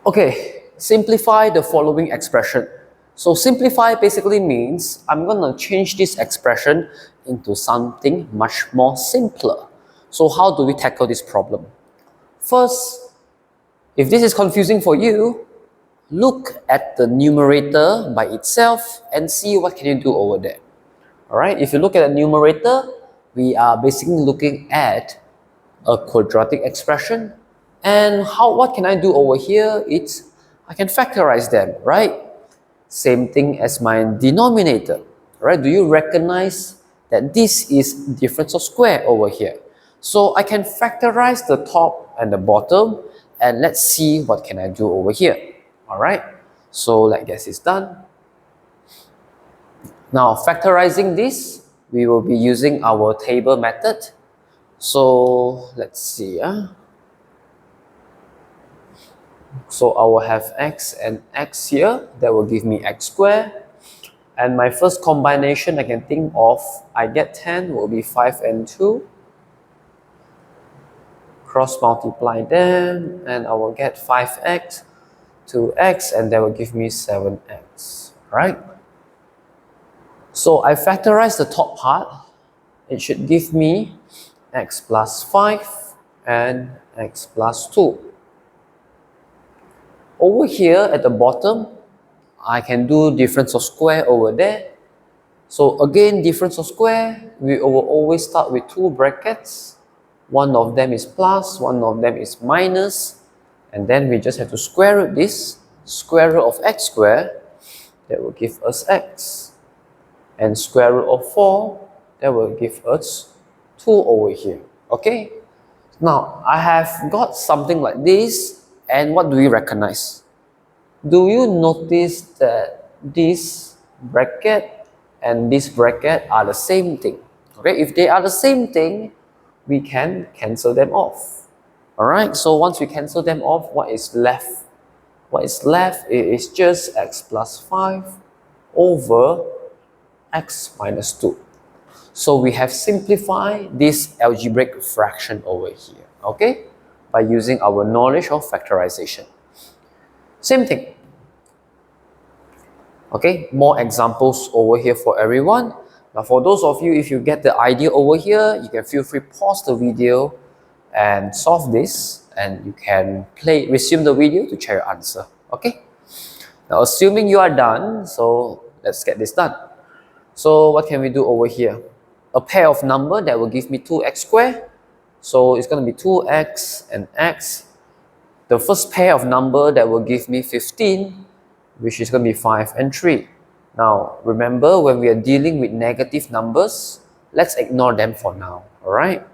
Okay, simplify the following expression. So simplify basically means I'm going to change this expression into something much more simpler. So how do we tackle this problem? First, if this is confusing for you, look at the numerator by itself and see what can you do over there. Alright, if you look at the numerator, we are basically looking at a quadratic expression. And what can I do over here? I can factorize them, right? Same thing as my denominator, right? Do you recognize that this is difference of square over here? So I can factorize the top and the bottom, and let's see what can I do over here. All right, so let's get this done. Now factorizing this, we will be using our table method. So let's see. So I will have x and x here. That will give me x squared. And my first combination I can think of, I get 10 will be 5 and 2. Cross multiply them, and I will get 5x, 2x, and that will give me 7x, right? So I factorize the top part. It should give me x plus 5 and x plus 2. Over here at the bottom, I can do difference of square over there. So again, difference of square, we will always start with two brackets. One of them is plus, one of them is minus, and then we just have to square root this. Square root of x squared, that will give us x. And square root of 4, that will give us 2 over here. Okay? Now, I have got something like this, and what do we recognize? Do you notice that this bracket and this bracket are the same thing? Okay, if they are the same thing, we can cancel them off. Alright, so once we cancel them off, what is left? What is left is just x plus 5 over x minus 2. So we have simplified this algebraic fraction over here, okay, by using our knowledge of factorization. Same thing. Okay, more examples over here for everyone. Now for those of you, if you get the idea over here, you can feel free pause the video and solve this, and you can resume the video to check your answer. Okay, now assuming you are done, so let's get this done. So what can we do over here? A pair of number that will give me 2x squared. So it's going to be 2x and x. The first pair of number that will give me 15, which is going to be 5 and 3. Now, remember, when we are dealing with negative numbers, let's ignore them for now, alright?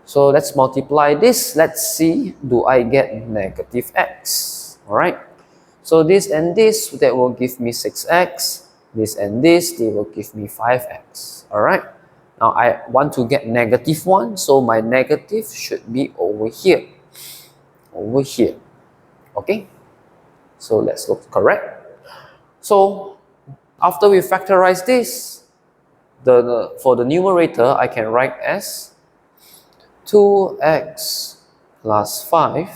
So let's multiply this. Let's see, do I get negative x, alright? So this and this, that will give me 6x. This and this, they will give me 5x, alright? Now, I want to get negative 1, so my negative should be over here. Over here, okay? So let's look correct. So after we factorize this, for the numerator, I can write as 2x plus 5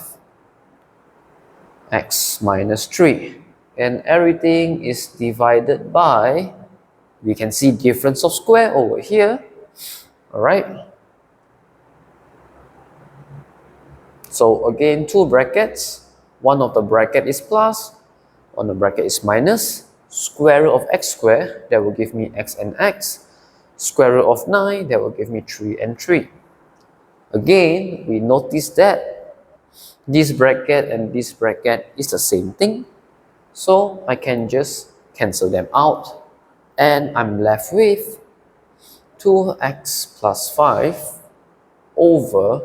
x minus 3. And everything is divided by, we can see difference of square over here. Alright. So again, two brackets. One of the bracket is plus, one of the bracket is minus. Square root of x squared, that will give me x and x. Square root of 9, that will give me 3 and 3. Again, we notice that this bracket and this bracket is the same thing. So I can just cancel them out. And I'm left with 2x plus 5 over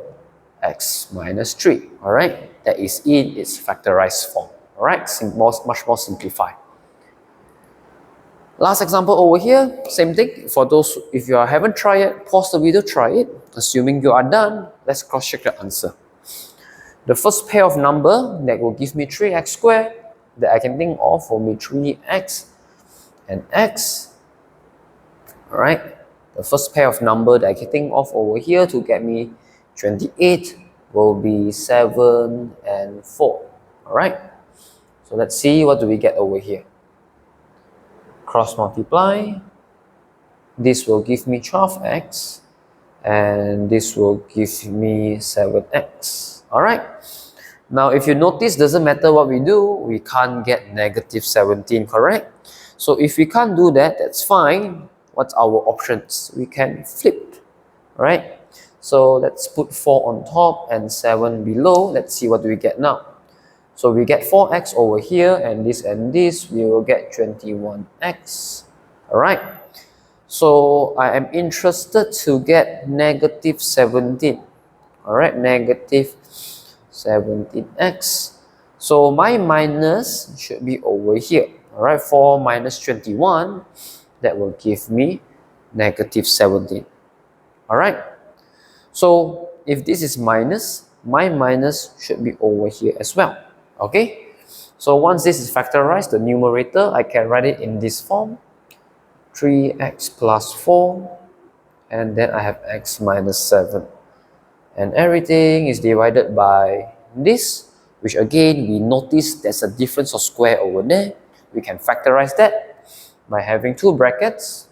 x minus 3, alright? That is in its factorized form, alright? Much more simplified. Last example over here, same thing. For those, if you haven't tried it, pause the video, try it. Assuming you are done, let's cross-check the answer. The first pair of number that will give me 3x squared, that I can think of will be 3x and x, alright? The first pair of number that I can think of over here to get me 28 will be 7 and 4. All right. So let's see what do we get over here. Cross multiply. This will give me 12x, and this will give me 7x. All right. Now, if you notice, doesn't matter what we do, we can't get negative 17, correct? So if we can't do that, that's fine. What's our options? We can flip, right? So let's put 4 on top and 7 below. Let's see what do we get now. So we get 4x over here, and this, we will get 21x. All right. So I am interested to get negative 17. All right, negative 17x. So my minus should be over here. All right, 4 minus 21, that will give me negative 17. All right. So if this is minus, my minus should be over here as well. Okay. So once this is factorized, the numerator, I can write it in this form. 3x plus 4, and then I have x minus 7. And everything is divided by this, which again, we notice there's a difference of square over there. We can factorize that by having two brackets.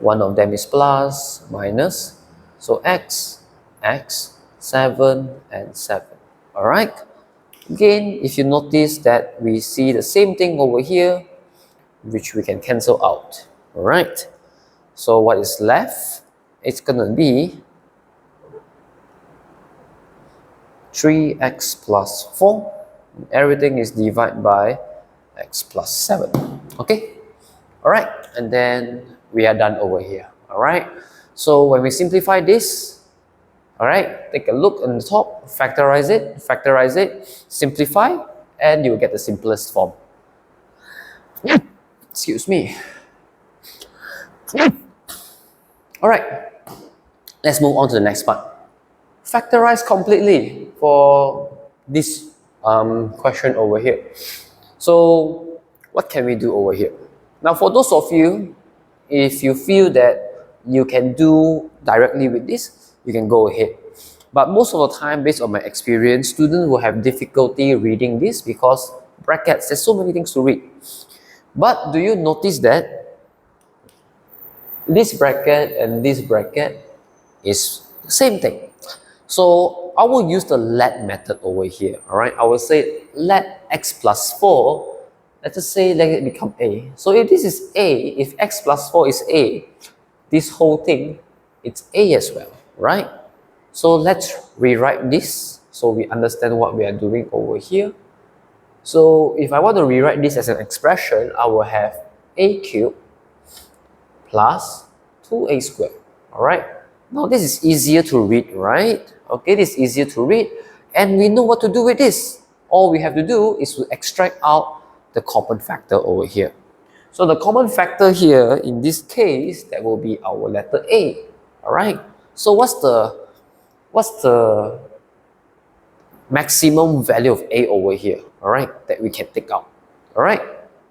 One of them is plus, minus. So x, 7, and 7. All right. Again, if you notice that we see the same thing over here, which we can cancel out. All right. So what is left? It's gonna be 3x plus 4. Everything is divided by x plus 7. Okay. All right. And then we are done over here. All right. So when we simplify this, all right, take a look on the top, factorize it, simplify, and you will get the simplest form. Excuse me. All right, let's move on to the next part. Factorize completely for this question over here. So what can we do over here? Now, for those of you, if you feel that you can do directly with this, you can go ahead. But most of the time, based on my experience, students will have difficulty reading this because brackets, there's so many things to read. But do you notice that this bracket and this bracket is the same thing? So I will use the let method over here. All right, I will say let x plus 4, let's just say let it become a. So if this is a, if x plus 4 is a, this whole thing, it's a as well, right? So let's rewrite this so we understand what we are doing over here. So if I want to rewrite this as an expression, I will have a cubed plus 2a squared. All right. Now this is easier to read, right? Okay, this is easier to read, and we know what to do with this. All we have to do is to extract out the common factor over here. So the common factor here, in this case, that will be our letter a. All right. So what's the maximum value of a over here? All right, that we can take out. All right.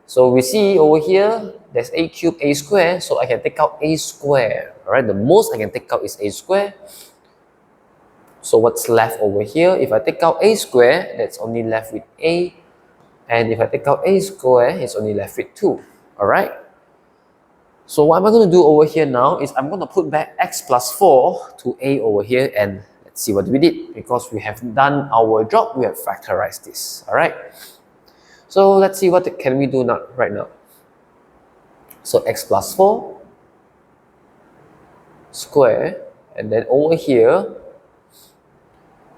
So we see over here, there's a cubed, a square, so I can take out a square. All right, the most I can take out is a square. So what's left over here? If I take out a square, that's only left with a. And if I take out a square, it's only left with 2. All right. So what am I going to do over here now is I'm going to put back x plus 4 to a over here, and let's see what we did. Because we have done our job, we have factorized this. All right. So let's see what can we do now, right now. So x plus 4 square, and then over here,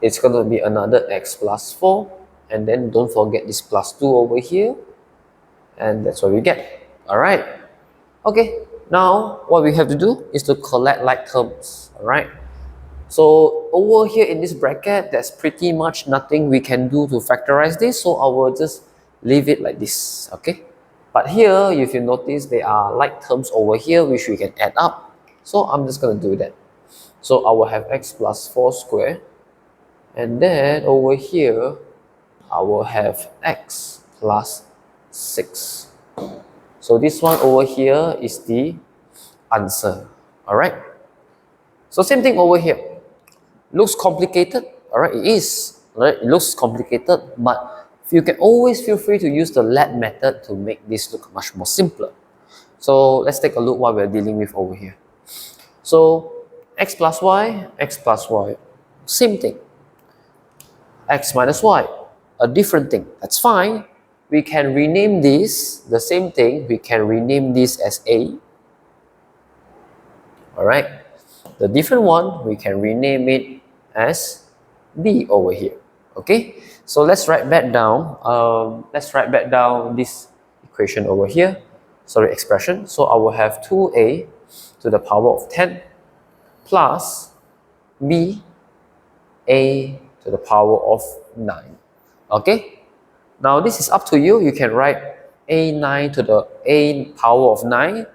it's going to be another x plus 4, and then don't forget this plus 2 over here, and that's what we get. All right. Okay, now what we have to do is to collect like terms. All right. So over here in this bracket, there's pretty much nothing we can do to factorize this, so I will just leave it like this. Okay. But here, if you notice, there are like terms over here which we can add up. So I'm just going to do that. So I will have x plus 4 squared. And then over here, I will have x plus 6. So this one over here is the answer. All right. So same thing over here. Looks complicated. All right. It is. Right? It looks complicated, but you can always feel free to use the let method to make this look much more simpler. So let's take a look what we're dealing with over here. So x plus y, same thing. X minus y, a different thing. That's fine. We can rename this, the same thing, we can rename this as A. Alright. The different one, we can rename it as B over here. Okay. So let's write back down. This equation over here. Sorry, expression. So I will have 2A to the power of 10 plus B A to the power of 9. Okay. Now this is up to you. You can write A9 to the A power of 9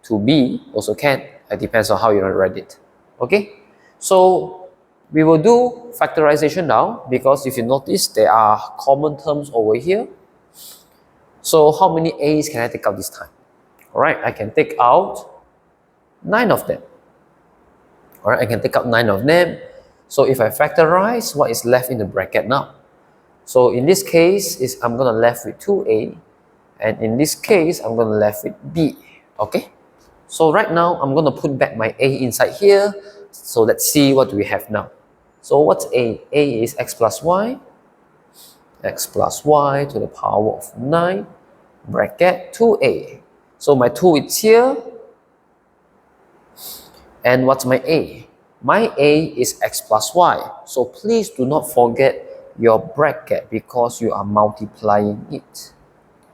to B, also can. It depends on how you want to write it. Okay. So we will do factorization now, because if you notice there are common terms over here. So how many A's can I take out this time? Alright, I can take out 9 of them. Alright, I can take out 9 of them. So if I factorize, what is left in the bracket now? So in this case, I'm going to left with 2A, and in this case, I'm going to left with B. Okay? So right now, I'm going to put back my A inside here. So let's see what we have now. So what's A? A is x plus y to the power of 9, bracket 2A. So my 2 is here. And what's my A? My A is x plus y. So please do not forget your bracket because you are multiplying it.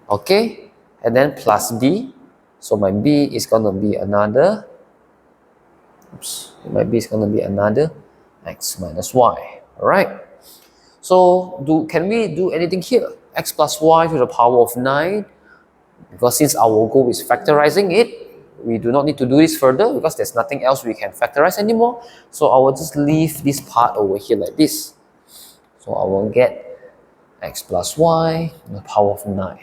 Okay? And then plus B. So my B is going to be another, x minus y. Alright? So can we do anything here? X plus y to the power of 9. Because since our goal is factorizing it, we do not need to do this further because there's nothing else we can factorize anymore. So I will just leave this part over here like this. So I will get x plus y to the power of 9.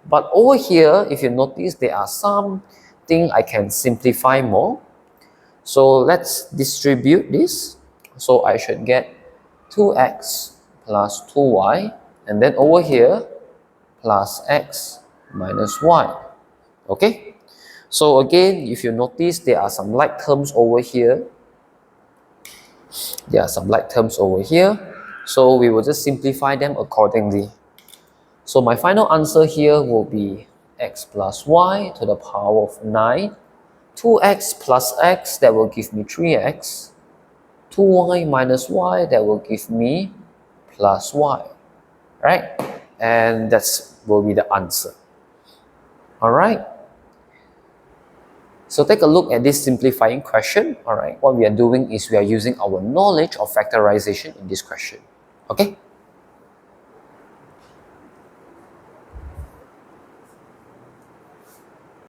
But over here, if you notice, there are some things I can simplify more. So let's distribute this. So I should get 2x plus 2y, and then over here, plus x minus y. Okay? So again, if you notice, there are some like terms over here. So we will just simplify them accordingly. So my final answer here will be x plus y to the power of 9. 2x plus x, that will give me 3x. 2y minus y, that will give me plus y. Right? And that will be the answer. Alright? So take a look at this simplifying question. Alright, what we are doing is we are using our knowledge of factorization in this question. Okay?